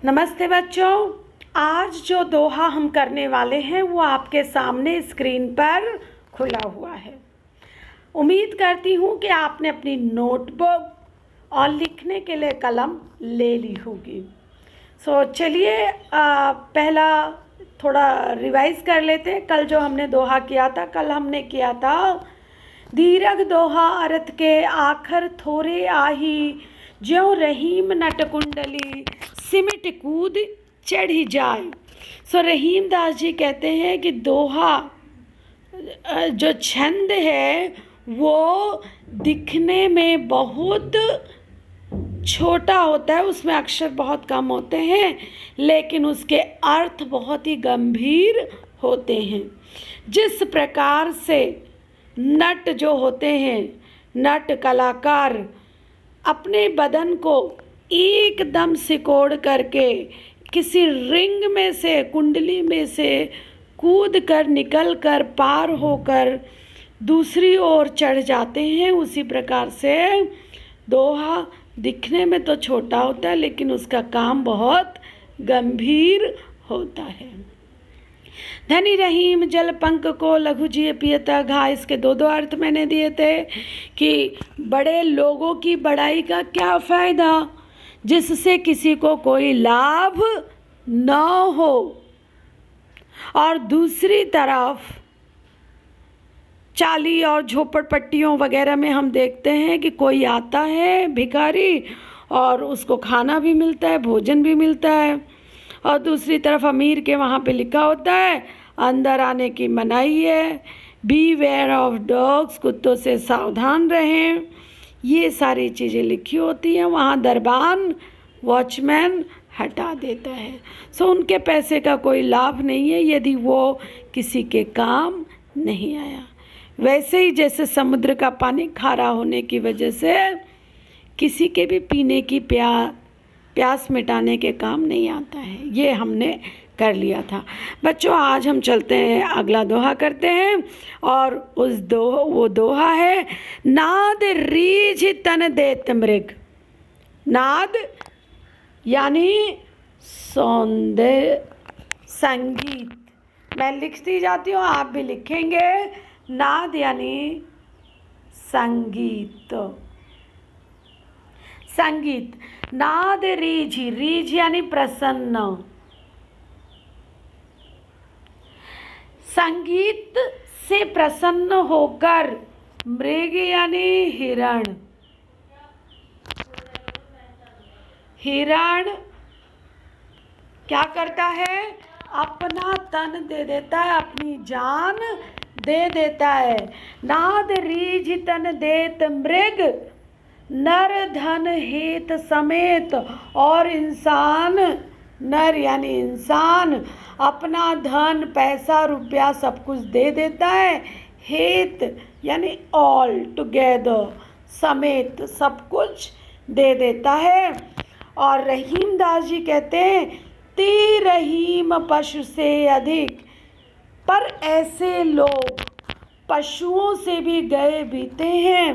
नमस्ते बच्चों। आज जो दोहा हम करने वाले हैं वो आपके सामने स्क्रीन पर खुला हुआ है। उम्मीद करती हूँ कि आपने अपनी नोटबुक और लिखने के लिए कलम ले ली होगी। चलिए पहला थोड़ा रिवाइज कर लेते हैं। कल जो हमने दोहा किया था, कल हमने किया था दीर्घ दोहा अर्थ के आखर थोरे आही, ज्यों रहीम नट कुंडली सिमट कूद चढ़ी जाए। रहीम दास जी कहते हैं कि दोहा जो छंद है वो दिखने में बहुत छोटा होता है, उसमें अक्षर बहुत कम होते हैं, लेकिन उसके अर्थ बहुत ही गंभीर होते हैं। जिस प्रकार से नट जो होते हैं, नट कलाकार अपने बदन को एकदम सिकोड़ करके किसी रिंग में से, कुंडली में से कूद कर, निकल कर, पार होकर दूसरी ओर चढ़ जाते हैं, उसी प्रकार से दोहा दिखने में तो छोटा होता है लेकिन उसका काम बहुत गंभीर होता है। धनी रहीम जल पंक को लघु जिय पियता घा, इसके दो अर्थ मैंने दिए थे कि बड़े लोगों की बड़ाई का क्या फ़ायदा जिससे किसी को कोई लाभ न हो, और दूसरी तरफ चाली और झोपड़पट्टियों वगैरह में हम देखते हैं कि कोई आता है भिखारी और उसको खाना भी मिलता है, भोजन भी मिलता है, और दूसरी तरफ अमीर के वहाँ पे लिखा होता है अंदर आने की मनाही है, बी वेयर ऑफ डॉग्स, कुत्तों से सावधान रहें। ये सारी चीज़ें लिखी होती हैं। वहाँ दरबान वॉचमैन हटा देता है। उनके पैसे का कोई लाभ नहीं है यदि वो किसी के काम नहीं आया। वैसे ही जैसे समुद्र का पानी खारा होने की वजह से किसी के भी पीने की प्यास मिटाने के काम नहीं आता है। ये हमने कर लिया था बच्चों। आज हम चलते हैं, अगला दोहा करते हैं, और वो दोहा है नाद रीझ तन देत मृग। नाद यानी सौंदर्य संगीत। मैं लिखती जाती हूँ, आप भी लिखेंगे। नाद यानी संगीत, संगीत। नाद रीझ, रीझ यानी प्रसन्न। संगीत से प्रसन्न होकर मृग यानी हिरण, हिरण क्या करता है? अपना तन दे देता है, अपनी जान दे देता है। नाद रीझ तन देत मृग, नर धन हेत समेत। और इंसान, नर यानी इंसान, अपना धन, पैसा, रुपया सब कुछ दे देता है। हेत यानी ऑल टुगेदर, समेत सब कुछ दे देता है। और रहीम दास जी कहते हैं ती रहीम पशु से अधिक, पर ऐसे लोग पशुओं से भी गए बीते हैं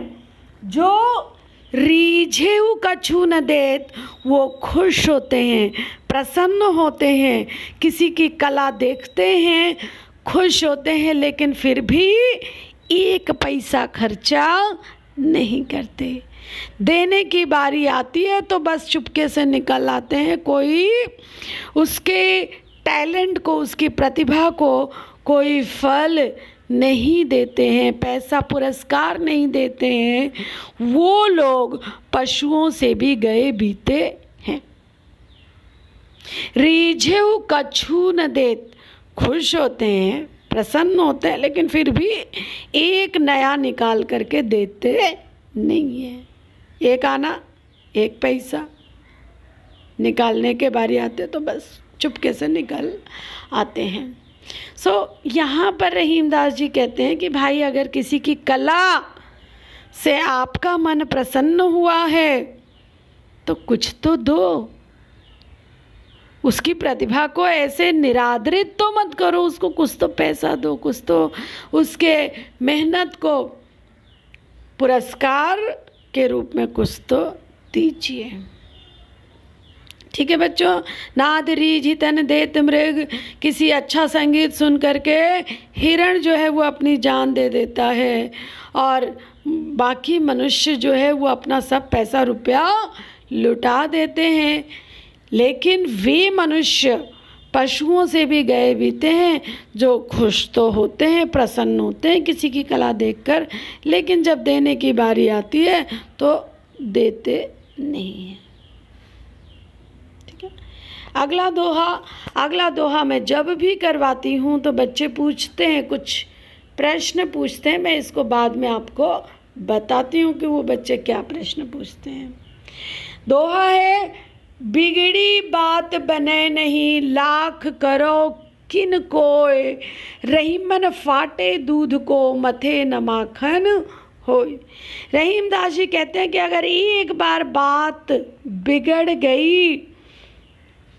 जो रीझेऊ कछु न देत, वो खुश होते हैं, प्रसन्न होते हैं, किसी की कला देखते हैं, खुश होते हैं, लेकिन फिर भी एक पैसा खर्चा नहीं करते। देने की बारी आती है तो बस चुपके से निकल आते हैं। कोई उसके टैलेंट को, उसकी प्रतिभा को कोई फल नहीं देते हैं, पैसा पुरस्कार नहीं देते हैं। वो लोग पशुओं से भी गए बीते हैं। रीझेऊ कछु न देत, खुश होते हैं, प्रसन्न होते हैं, लेकिन फिर भी एक नया निकाल करके देते नहीं है। एक आना, एक पैसा निकालने के बारी आते तो बस चुपके से निकल आते हैं। यहाँ पर रहीम दास जी कहते हैं कि भाई अगर किसी की कला से आपका मन प्रसन्न हुआ है तो कुछ तो दो। उसकी प्रतिभा को ऐसे निरादरित तो मत करो, उसको कुछ तो पैसा दो, कुछ तो उसके मेहनत को पुरस्कार के रूप में कुछ तो दीजिए। ठीक है बच्चों। नाद रीझ तन देत मृग, किसी अच्छा संगीत सुन करके हिरण जो है वो अपनी जान दे देता है, और बाकी मनुष्य जो है वो अपना सब पैसा रुपया लुटा देते हैं। लेकिन वे मनुष्य पशुओं से भी गए बीते हैं जो खुश तो होते हैं, प्रसन्न होते हैं किसी की कला देखकर, लेकिन जब देने की बारी आती है तो देते नहीं हैं। ठीक है। अगला दोहा मैं जब भी करवाती हूँ तो बच्चे पूछते हैं, कुछ प्रश्न पूछते हैं। मैं इसको बाद में आपको बताती हूँ कि वो बच्चे क्या प्रश्न पूछते हैं। दोहा है, बिगड़ी बात बने नहीं, लाख करो किन कोय, रहीमन फाटे दूध को, मथे न माखन होय। रहीम दास जी कहते हैं कि अगर एक बार बात बिगड़ गई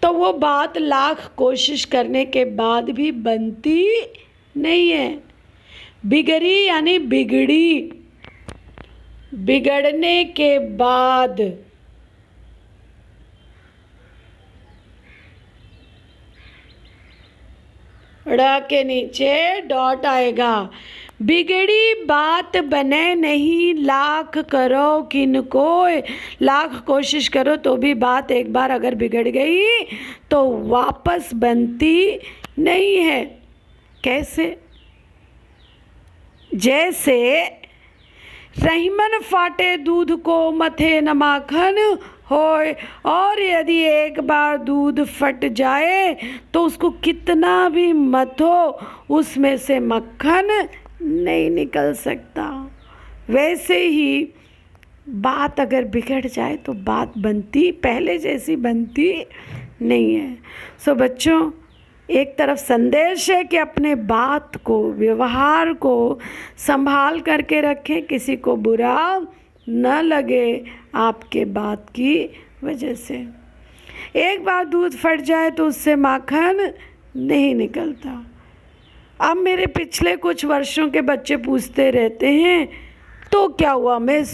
तो वो बात लाख कोशिश करने के बाद भी बनती नहीं है। बिगड़ी यानी बिगड़ी, बिगड़ने के बाद। ड़ के नीचे डॉट आएगा। बिगड़ी बात बने नहीं, लाख करो किन कोय, लाख कोशिश करो तो भी बात एक बार अगर बिगड़ गई तो वापस बनती नहीं है। कैसे? जैसे रहीमन फाटे दूध को, मथे न माखन होय। और यदि एक बार दूध फट जाए तो उसको कितना भी मथो उसमें से मक्खन नहीं निकल सकता। वैसे ही बात अगर बिगड़ जाए तो बात बनती पहले जैसी बनती नहीं है। सो बच्चों, एक तरफ संदेश है कि अपने बात को, व्यवहार को संभाल करके रखें, किसी को बुरा न लगे आपके बात की वजह से। एक बार दूध फट जाए तो उससे माखन नहीं निकलता। अब मेरे पिछले कुछ वर्षों के बच्चे पूछते रहते हैं, तो क्या हुआ मिस,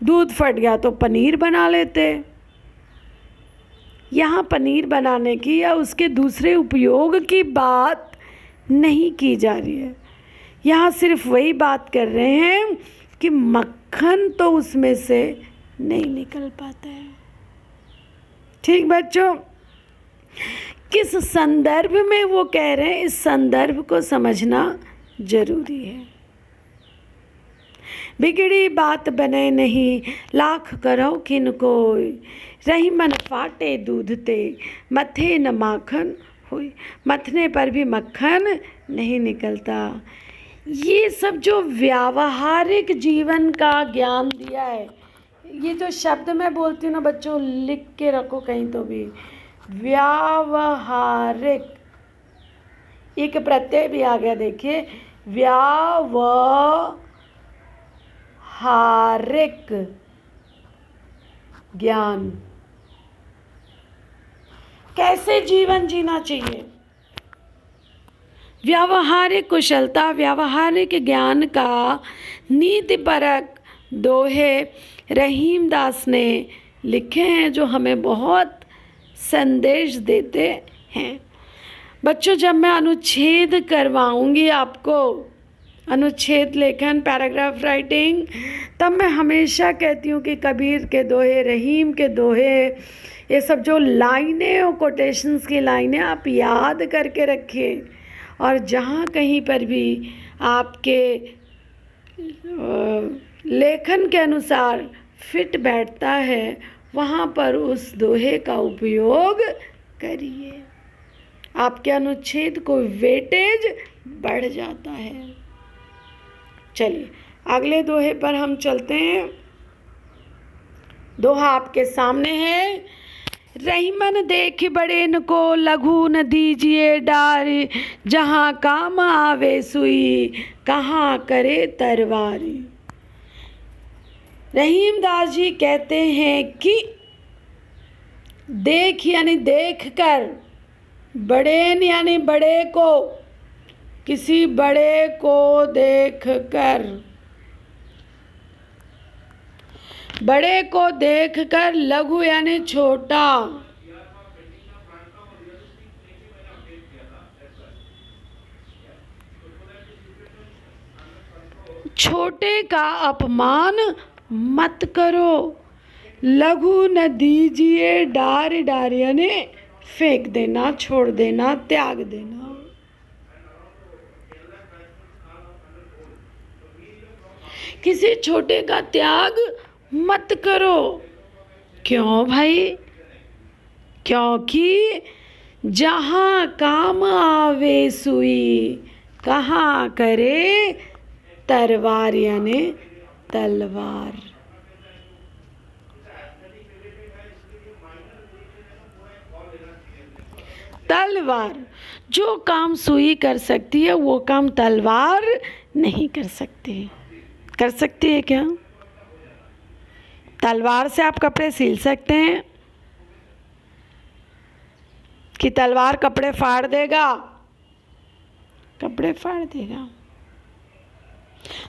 दूध फट गया तो पनीर बना लेते। यहाँ पनीर बनाने की या उसके दूसरे उपयोग की बात नहीं की जा रही है। यहाँ सिर्फ वही बात कर रहे हैं कि मक्खन तो उसमें से नहीं निकल पाता है। ठीक बच्चों, किस संदर्भ में वो कह रहे हैं, इस संदर्भ को समझना जरूरी है। बिगड़ी बात बने नहीं, लाख करो किन कोय, रहीमन फाटे दूध ते, मथे न माखन होय। मथने पर भी मक्खन नहीं निकलता। ये सब जो व्यावहारिक जीवन का ज्ञान दिया है, ये जो शब्द मैं बोलती हूँ ना बच्चों, लिख के रखो कहीं तो भी। व्यावहारिक, एक प्रत्यय भी आ गया, देखिए, व्यावहारिक ज्ञान। कैसे जीवन जीना चाहिए, व्यावहारिक कुशलता, व्यावहारिक ज्ञान का नीतिपरक दोहे रहीम दास ने लिखे हैं, जो हमें बहुत संदेश देते हैं। बच्चों, जब मैं अनुच्छेद करवाऊंगी आपको, अनुच्छेद लेखन, पैराग्राफ राइटिंग, तब मैं हमेशा कहती हूँ कि कबीर के दोहे, रहीम के दोहे, ये सब जो लाइनें और कोटेशंस की लाइनें आप याद करके रखिए, और जहाँ कहीं पर भी आपके लेखन के अनुसार फिट बैठता है वहाँ पर उस दोहे का उपयोग करिए। आपके अनुच्छेद को वेटेज बढ़ जाता है। चलिए अगले दोहे पर हम चलते हैं। दोहा आपके सामने है। रहीमन देख बड़ेन को, लघु न दीजिए डारी, जहाँ काम आवे सुई, कहाँ करे तरवारी। रहीम दास जी कहते हैं कि देख यानी देख कर, बड़ेन यानी बड़े को, किसी बड़े को देख कर, बड़े को देखकर लघु यानी छोटा, छोटे का अपमान मत करो, लघु न दीजिए डार डार यानी फेंक देना, छोड़ देना, त्याग देना। किसी छोटे का त्याग मत करो। क्यों भाई? क्योंकि जहाँ काम आवे सुई, कहाँ करे तरवार यानी तलवार। तलवार, जो काम सुई कर सकती है वो काम तलवार नहीं कर सकती। कर सकती है क्या? तलवार से आप कपड़े सिल सकते हैं कि तलवार कपड़े फाड़ देगा? कपड़े फाड़ देगा।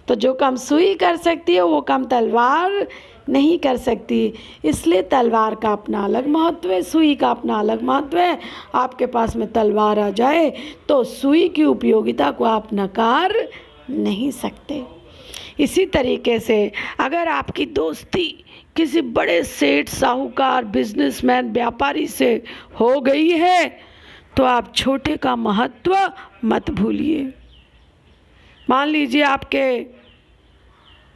तो जो काम सुई कर सकती है वो काम तलवार नहीं कर सकती। इसलिए तलवार का अपना अलग महत्व है, सुई का अपना अलग महत्व है। आपके पास में तलवार आ जाए तो सुई की उपयोगिता को आप नकार नहीं सकते। इसी तरीके से अगर आपकी दोस्ती किसी बड़े सेठ, साहूकार, बिजनेसमैन, व्यापारी से हो गई है तो आप छोटे का महत्व मत भूलिए। मान लीजिए आपके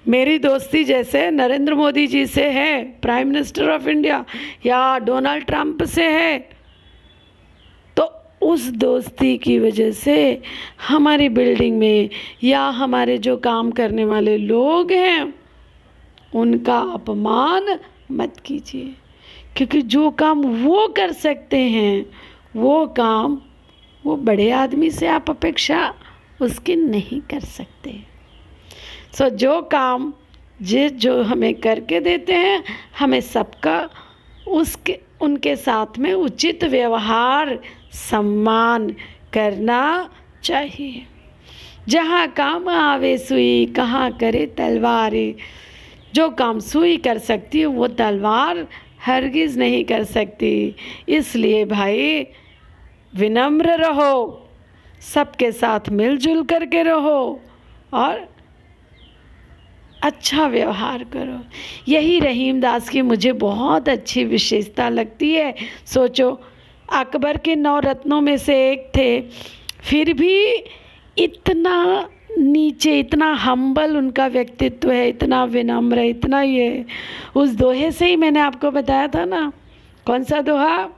मेरी दोस्ती जैसे नरेंद्र मोदी जी से है, प्राइम मिनिस्टर ऑफ इंडिया, या डोनाल्ड ट्रंप से है, तो उस दोस्ती की वजह से हमारी बिल्डिंग में या हमारे जो काम करने वाले लोग हैं उनका अपमान मत कीजिए। क्योंकि जो काम वो कर सकते हैं वो काम वो बड़े आदमी से आप अपेक्षा उसकी नहीं कर सकते। सो जो काम जो हमें करके देते हैं हमें सबका उनके साथ में उचित व्यवहार, सम्मान करना चाहिए। जहाँ काम आवे सुई, कहाँ करे तलवार। जो काम सुई कर सकती है वो तलवार हरगिज़ नहीं कर सकती। इसलिए भाई विनम्र रहो, सबके साथ मिलजुल करके रहो और अच्छा व्यवहार करो। यही रहीमदास की मुझे बहुत अच्छी विशेषता लगती है। सोचो, अकबर के 9 रत्नों में से एक थे, फिर भी इतना नीचे, इतना हम्बल उनका व्यक्तित्व है, इतना विनम्र, इतना ये। उस दोहे से ही मैंने आपको बताया था ना, कौन सा दोहा,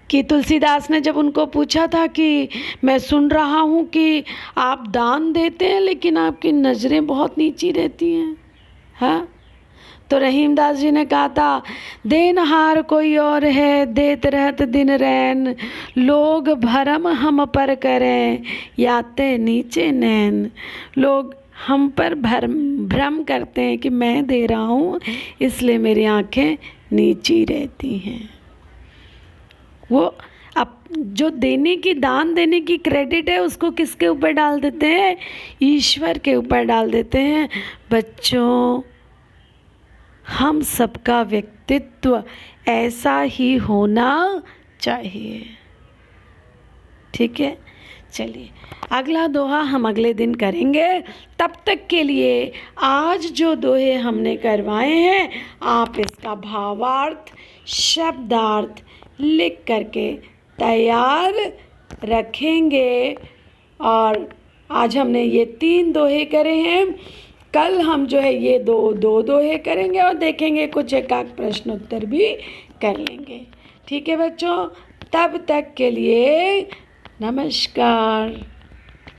कि तुलसीदास ने जब उनको पूछा था कि मैं सुन रहा हूँ कि आप दान देते हैं लेकिन आपकी नज़रें बहुत नीची रहती हैं, हाँ? तो रहीमदास जी ने कहा था, देनहार कोई और है, देत रहत दिन रैन, लोग भरम हम पर करें, याते नीचे नैन। लोग हम पर भ्रम करते हैं कि मैं दे रहा हूँ इसलिए मेरी आँखें नीची रहती हैं। वो अब जो देने की, दान देने की क्रेडिट है उसको किसके ऊपर डाल देते हैं? ईश्वर के ऊपर डाल देते हैं। बच्चों, हम सबका व्यक्तित्व ऐसा ही होना चाहिए, ठीक है? चलिए, अगला दोहा हम अगले दिन करेंगे। तब तक के लिए आज जो दोहे हमने करवाए हैं आप इसका भावार्थ, शब्दार्थ लिख करके तैयार रखेंगे। और आज हमने ये 3 दोहे करे हैं, कल हम जो है ये दो दोहे करेंगे और देखेंगे कुछ एकाक प्रश्न उत्तर भी कर लेंगे। ठीक है बच्चों, तब तक के लिए नमस्कार।